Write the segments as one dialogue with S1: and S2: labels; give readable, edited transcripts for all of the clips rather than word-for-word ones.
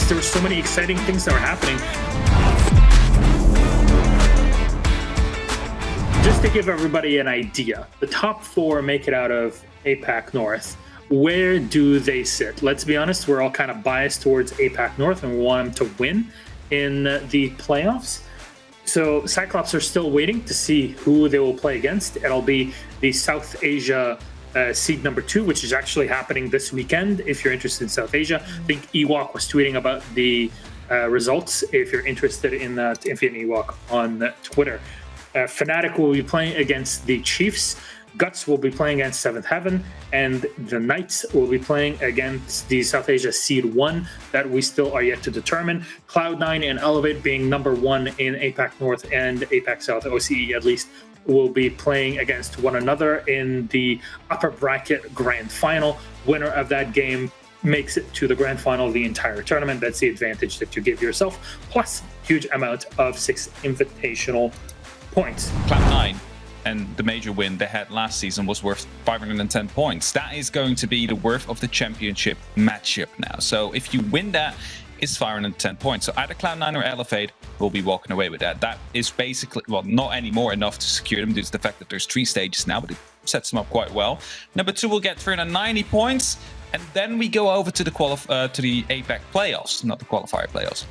S1: there were so many exciting things that were happening. Just to give everybody an idea, the top 4 make it out of APAC North. Where do they sit? Let's be honest, we're all kind of biased towards APAC North and we want them to win in the playoffs. So CYCLOPS are still waiting to see who they will play against. It'll be the South Asia seed number 2, which is actually happening this weekend. If you're interested in South Asia, I think Ewok was tweeting about the results. If you're interested in that, Infinite Ewok on Twitter. Fnatic will be playing against the Chiefs. Guts will be playing against 7th Heaven, and the Knights will be playing against the South Asia Seed 1 that we still are yet to determine. Cloud9 and Elevate, being number 1 in APAC North and APAC South, OCE at least, will be playing against one another in the upper bracket grand final. Winner of that game makes it to the grand final of the entire tournament. That's the advantage that you give yourself, plus huge amount of 6 invitational points.
S2: Cloud9 and the major win they had last season was worth 510 points. That is going to be the worth of the championship matchup now. So if you win that, it's 510 points. So either Cloud9 or Elevate will be walking away with that. That is basically, well, not anymore enough to secure them due to the fact that there's 3 stages now, but it sets them up quite well. Number 2 will get 390 points, and then we go over to the APAC playoffs, not the qualifier playoffs.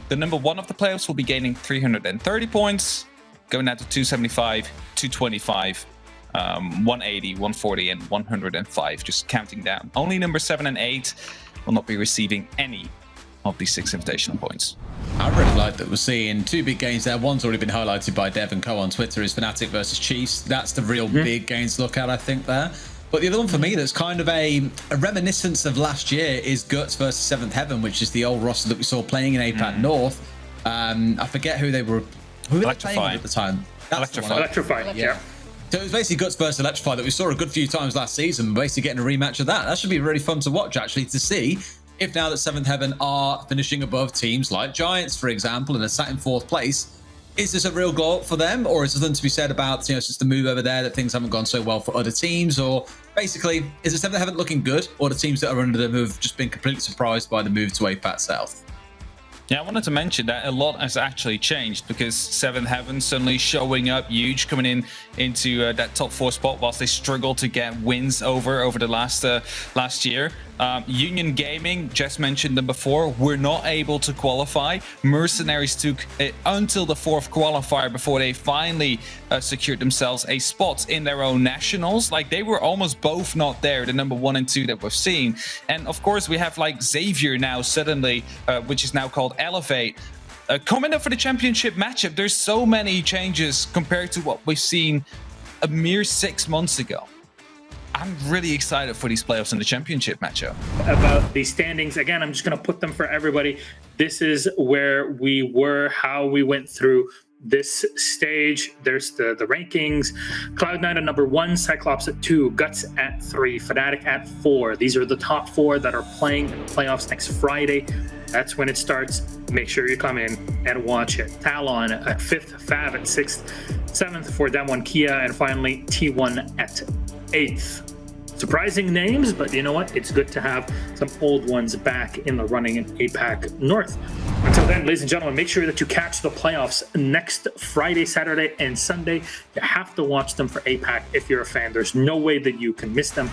S2: The number 1 of the playoffs will be gaining 330 points, going down to 275, 225, 180, 140, and 105, just counting down. Only number 7 and 8 will not be receiving any of these 6 invitational points.
S3: I really like that we're seeing 2 big games there. One's already been highlighted by Dev and Co on Twitter, is Fnatic versus Chiefs. That's the real big games to look at, I think, there. But the other one for me that's kind of a reminiscence of last year is Guts versus 7th Heaven, which is the old roster that we saw playing in APAC North. I forget who they were. Who were they playing with at the time?
S1: Electrify, yeah.
S3: So it was basically Guts versus Electrify that we saw a good few times last season, basically getting a rematch of that. That should be really fun to watch, actually, to see if now that 7th Heaven are finishing above teams like Giants, for example, and are sat in 4th place, is this a real goal up for them? Or is there something to be said about, it's just a move over there that things haven't gone so well for other teams? Or basically, is the 7th Heaven looking good? Or the teams that are under them who have just been completely surprised by the move to APAC South?
S2: Yeah, I wanted to mention that a lot has actually changed because 7th Heaven suddenly showing up huge, coming into that top 4 spot whilst they struggled to get wins over the last year. Union Gaming, just mentioned them before, were not able to qualify. MercenarieZ took it until the 4th qualifier before they finally secured themselves a spot in their own nationals. Like, they were almost both not there, the number 1 and 2 that we've seen. And of course, we have like Xavier now suddenly, which is now called Elevate, coming up for the championship matchup. There's so many changes compared to what we've seen a mere 6 months ago. I'm really excited for these playoffs and the championship matchup.
S1: About the standings, again, I'm just going to put them for everybody. This is where we were, how we went through this stage. There's the rankings. Cloud9 at number 1, CYCLOPS at 2, Guts at 3, Fnatic at 4. These are the top 4 that are playing in the playoffs next Friday. That's when it starts. Make sure you come in and watch it. Talon at 5th, Fab at 6th, 7th for Damwon Kia, and finally T1 at 8th. Surprising names, but you know what? It's good to have some old ones back in the running in APAC North. Until then, ladies and gentlemen, make sure that you catch the playoffs next Friday, Saturday, and Sunday. You have to watch them for APAC if you're a fan. There's no way that you can miss them.